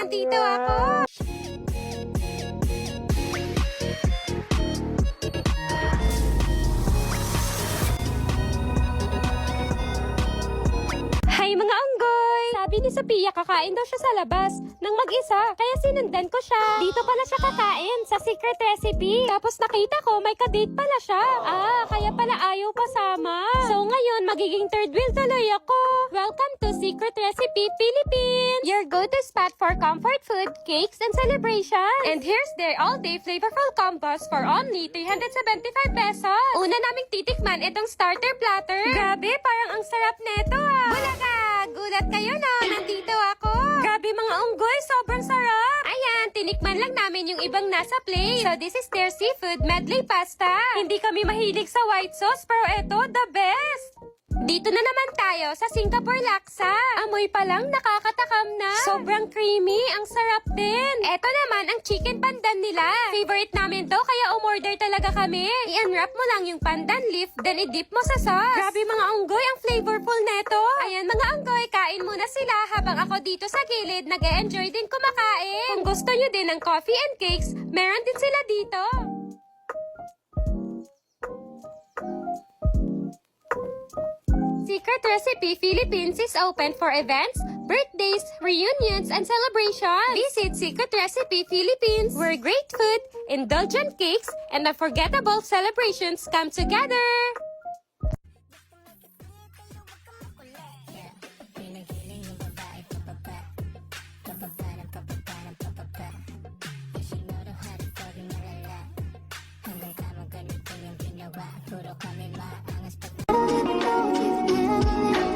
nandito ako! Hi mga unggoy! Sabi ni Sophia kakain daw siya sa labas ng mag-isa, kaya sinundan ko siya. Dito pala siya kakain sa secret recipe. Tapos nakita ko may kadate pala siya. Kaya pala ayaw pasama. So ngayon magiging third wheel tuloy ako. Welcome to Secret Recipe Philippines! Your go-to spot for comfort food, cakes, and celebration. And here's their all-day flavorful combos for only 375 pesos. Una naming titikman itong starter platter. Grabe, parang ang sarap neto Bulaga! Gulat kayo no, nandito ako. Grabe mga unggoy, sobrang sarap. Ayan, tinikman lang namin yung ibang nasa plate. So this is their seafood medley pasta. Hindi kami mahilig sa white sauce, pero eto, the best. Dito na naman tayo sa Singapore laksa. Amoy pa lang nakakatakam na. Sobrang creamy, ang sarap din. Eto naman ang chicken pandan nila. Favorite namin to kaya umorder talaga kami. I-unwrap mo lang yung pandan leaf, then i-dip mo sa sauce. Grabe mga unggoy, ang flavorful neto. Ayan mga unggoy, kain muna sila habang ako dito sa gilid nag-e-enjoy din kumakain. Kung gusto nyo din ng coffee and cakes, meron din sila dito. Secret Recipe Philippines is open for events, birthdays, reunions, and celebrations. Visit Secret Recipe Philippines, where great food, indulgent cakes, and unforgettable celebrations come together.